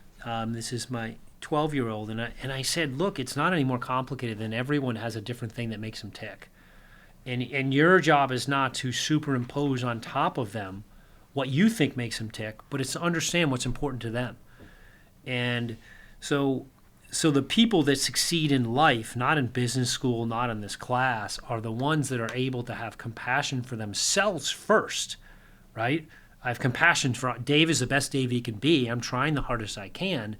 This is my 12-year-old, and I said, look, it's not any more complicated than everyone has a different thing that makes them tick. And your job is not to superimpose on top of them what you think makes them tick, but it's to understand what's important to them. And so the people that succeed in life, not in business school, not in this class, are the ones that are able to have compassion for themselves first, right? I have compassion for Dave is the best Dave he can be. I'm trying the hardest I can.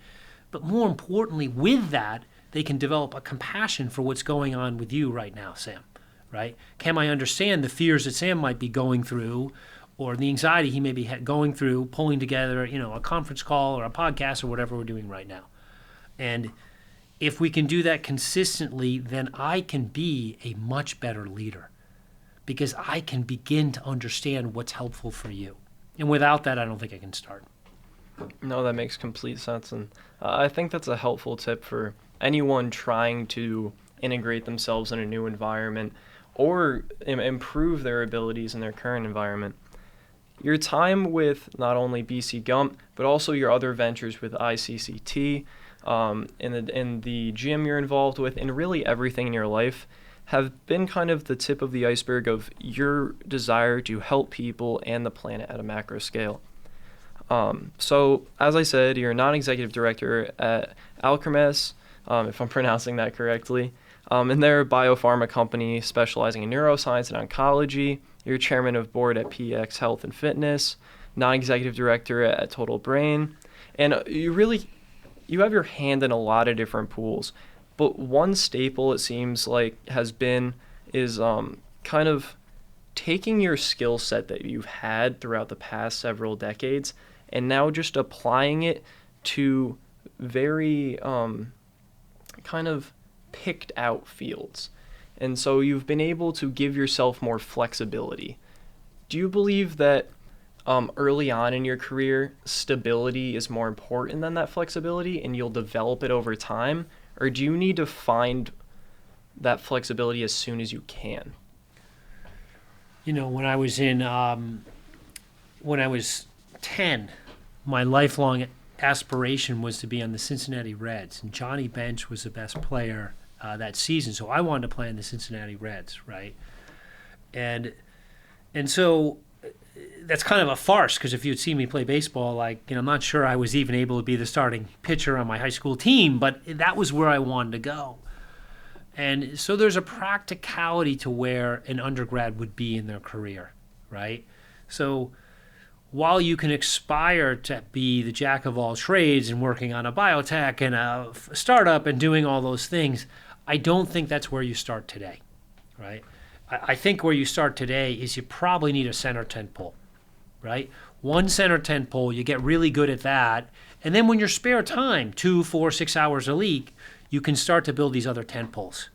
But more importantly, with that, they can develop a compassion for what's going on with you right now, Sam, right? Can I understand the fears that Sam might be going through, or the anxiety he may be going through, pulling together, a conference call or a podcast or whatever we're doing right now? And if we can do that consistently, then I can be a much better leader, because I can begin to understand what's helpful for you. And without that, I don't think I can start. No, that makes complete sense. And I think that's a helpful tip for anyone trying to integrate themselves in a new environment or improve their abilities in their current environment. Your time with not only BC-Gump, but also your other ventures with ICCT, in the gym you're involved with, and really everything in your life have been kind of the tip of the iceberg of your desire to help people and the planet at a macro scale. So, as I said, you're a non-executive director at Alkermes, if I'm pronouncing that correctly, and they're a biopharma company specializing in neuroscience and oncology. You're chairman of board at PEX Health and Fitness, non-executive director at Total Brain, and you have your hand in a lot of different pools. But one staple, it seems like, is kind of taking your skill set that you've had throughout the past several decades and now just applying it to very kind of picked out fields. And so you've been able to give yourself more flexibility. Do you believe that early on in your career, stability is more important than that flexibility and you'll develop it over time? Or do you need to find that flexibility as soon as you can? When I was when I was 10, my lifelong aspiration was to be on the Cincinnati Reds, and Johnny Bench was the best player that season. So I wanted to play on the Cincinnati Reds, right? And so that's kind of a farce, because if you'd seen me play baseball, I'm not sure I was even able to be the starting pitcher on my high school team, but that was where I wanted to go. And so there's a practicality to where an undergrad would be in their career, right? So while you can aspire to be the jack of all trades and working on a biotech and a startup and doing all those things, I don't think that's where you start today, right? I think where you start today is you probably need a center tent pole, right? One center tent pole, you get really good at that. And then when your spare time, 2, 4, 6 hours a week, you can start to build these other tent poles.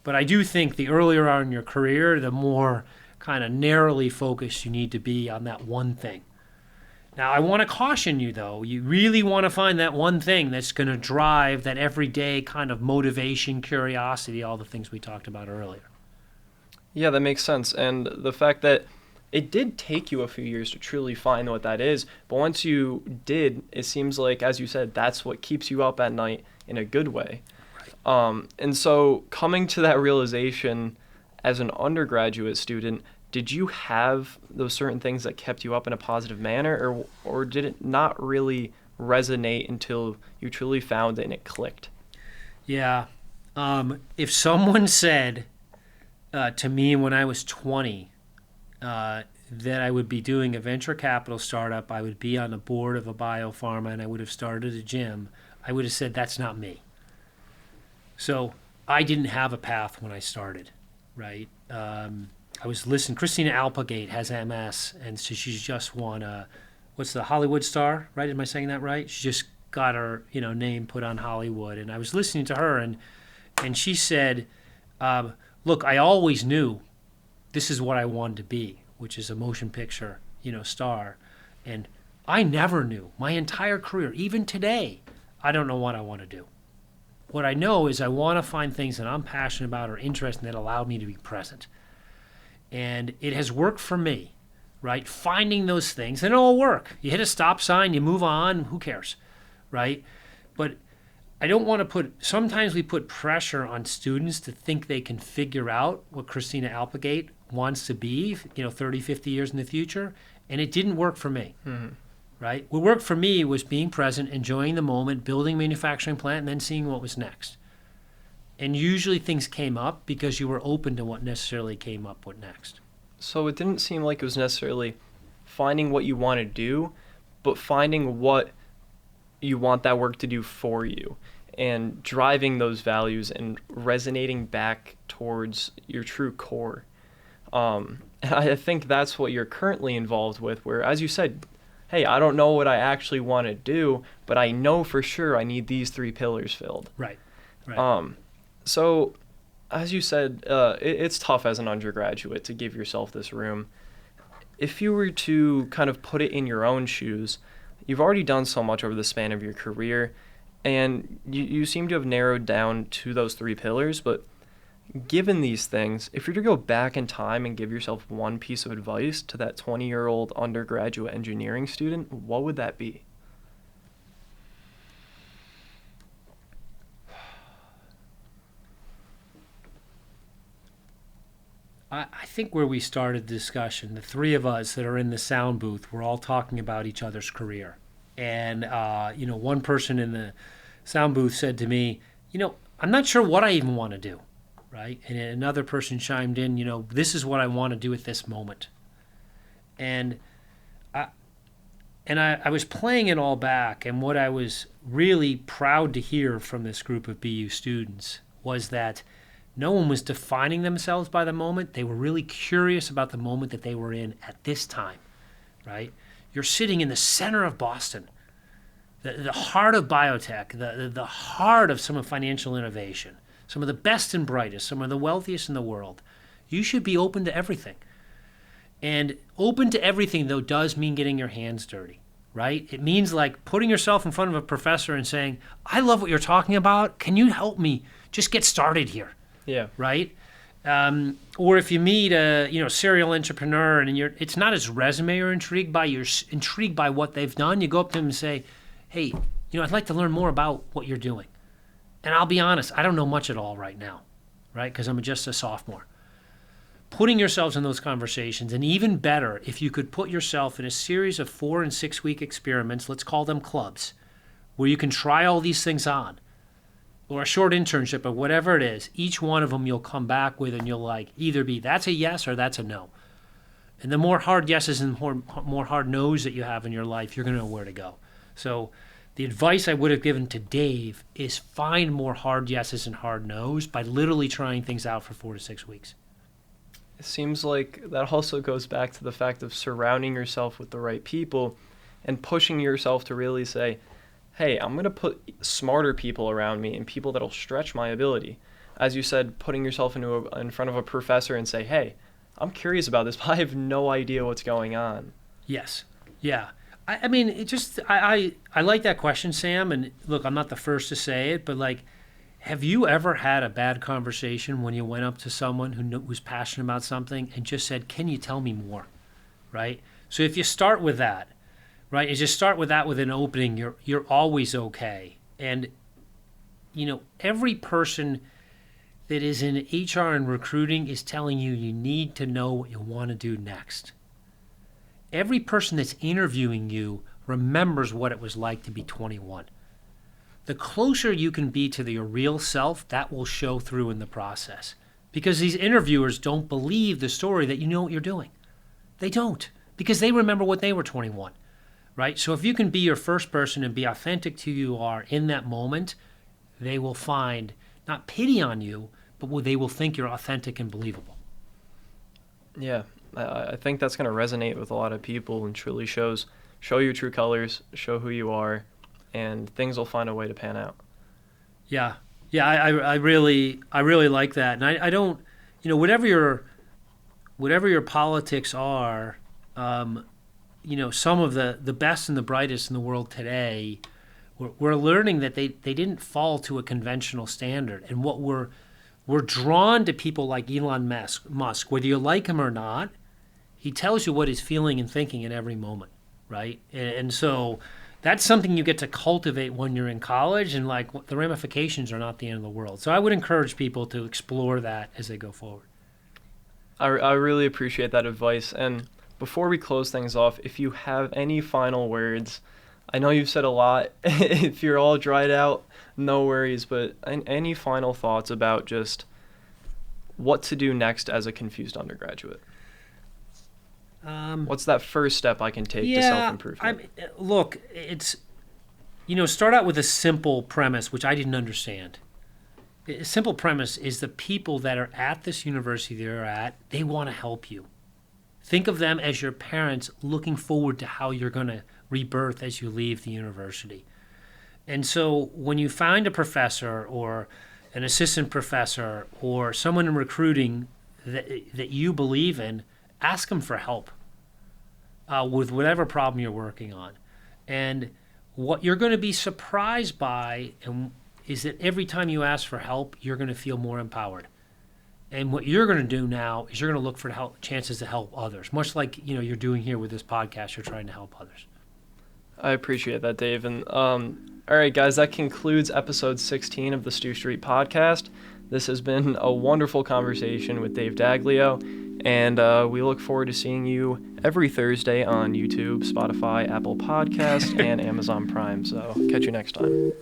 But I do think the earlier on in your career, the more kind of narrowly focused you need to be on that one thing. Now, I want to caution you, though. You really want to find that one thing that's going to drive that everyday kind of motivation, curiosity, all the things we talked about earlier. Yeah, that makes sense. And the fact that it did take you a few years to truly find what that is, but once you did, it seems like, as you said, that's what keeps you up at night in a good way. And so coming to that realization as an undergraduate student, did you have those certain things that kept you up in a positive manner, or did it not really resonate until you truly found it and it clicked? Yeah. If someone said to me when I was 20 that I would be doing a venture capital startup, I would be on the board of a biopharma, and I would have started a gym, I would have said, that's not me. So I didn't have a path when I started, right? I was listening. Christina Applegate has MS, and so she's just won what's the Hollywood star, right? Am I saying that right? She just got her name put on Hollywood, and I was listening to her, and she said, look, I always knew this is what I wanted to be, which is a motion picture star, and I never knew my entire career, even today, I don't know what I want to do. What I know is I want to find things that I'm passionate about or interested in that allow me to be present. And it has worked for me, right? Finding those things, and it'll work. You hit a stop sign, you move on, who cares, right? But I don't want to sometimes we put pressure on students to think they can figure out what Christina Applegate wants to be, 30, 50 years in the future, and it didn't work for me, right? What worked for me was being present, enjoying the moment, building a manufacturing plant, and then seeing what was next. And usually things came up because you were open to what necessarily came up with next. So it didn't seem like it was necessarily finding what you want to do, but finding what you want that work to do for you and driving those values and resonating back towards your true core. And I think that's what you're currently involved with, where, as you said, hey, I don't know what I actually want to do, but I know for sure I need these 3 pillars filled. Right. So, as you said, it's tough as an undergraduate to give yourself this room. If you were to kind of put it in your own shoes, you've already done so much over the span of your career, and you seem to have narrowed down to those 3 pillars, but given these things, if you were to go back in time and give yourself one piece of advice to that 20-year-old undergraduate engineering student, what would that be? I think where we started the discussion, the 3 of us that are in the sound booth, we're all talking about each other's career. And, one person in the sound booth said to me, I'm not sure what I even want to do, right? And another person chimed in, this is what I want to do at this moment. And I was playing it all back, and what I was really proud to hear from this group of BU students was that no one was defining themselves by the moment. They were really curious about the moment that they were in at this time, right? You're sitting in the center of Boston, the heart of biotech, the heart of some of financial innovation, some of the best and brightest, some of the wealthiest in the world. You should be open to everything. And open to everything, though, does mean getting your hands dirty, right? It means like putting yourself in front of a professor and saying, I love what you're talking about. Can you help me just get started here? Yeah. Right? Or if you meet a serial entrepreneur and it's not his resume you're intrigued by what they've done, you go up to him and say, hey, I'd like to learn more about what you're doing. And I'll be honest, I don't know much at all right now, right? Because I'm just a sophomore. Putting yourselves in those conversations, and even better, if you could put yourself in a series of 4 and 6 week experiments, let's call them clubs, where you can try all these things on, or a short internship, or whatever it is, each one of them you'll come back with and you'll either be that's a yes or that's a no. And the more hard yeses and more hard no's that you have in your life, you're going to know where to go. So the advice I would have given to Dave is find more hard yeses and hard no's by literally trying things out for 4 to 6 weeks. It seems like that also goes back to the fact of surrounding yourself with the right people and pushing yourself to really say, hey, I'm going to put smarter people around me and people that'll stretch my ability. As you said, putting yourself in front of a professor and say, hey, I'm curious about this, but I have no idea what's going on. Yes. Yeah. I mean, I like that question, Sam. And look, I'm not the first to say it, but have you ever had a bad conversation when you went up to someone who was passionate about something and just said, can you tell me more? Right? So if you start with that, right, is you start with that with an opening, you're always okay. And every person that is in HR and recruiting is telling you need to know what you want to do next. Every person that's interviewing you remembers what it was like to be 21. The closer you can be to your real self, that will show through in the process. Because these interviewers don't believe the story that you know what you're doing. They don't, because they remember what they were 21, right? So if you can be your first person and be authentic to who you are in that moment, they will find not pity on you, but they will think you're authentic and believable. Yeah, I think that's going to resonate with a lot of people and truly show your true colors, show who you are, and things will find a way to pan out. Yeah, I really like that, and I don't, whatever your politics are, some of the best and the brightest in the world today, we're learning that they didn't fall to a conventional standard, and what we're drawn to people like Elon Musk, whether you like him or not. He tells you what he's feeling and thinking in every moment, right? And so that's something you get to cultivate when you're in college, and the ramifications are not the end of the world. So I would encourage people to explore that as they go forward. I really appreciate that advice. And before we close things off, if you have any final words, I know you've said a lot. If you're all dried out, no worries. But any final thoughts about just what to do next as a confused undergraduate? What's that first step I can take to self-improvement? Look, it's, start out with a simple premise, which I didn't understand. A simple premise is the people that are at this university they're at, they want to help you. Think of them as your parents looking forward to how you're going to rebirth as you leave the university. And so when you find a professor or an assistant professor or someone in recruiting that you believe in, ask them for help with whatever problem you're working on. And what you're going to be surprised by is that every time you ask for help, you're going to feel more empowered. And what you're going to do now is you're going to look for chances to help others, much like you're doing here with this podcast. You're trying to help others. I appreciate that, Dave. And all right, guys, that concludes episode 16 of the STU STREET Podcast. This has been a wonderful conversation with Dave Daglio, and we look forward to seeing you every Thursday on YouTube, Spotify, Apple Podcasts, and Amazon Prime. So catch you next time.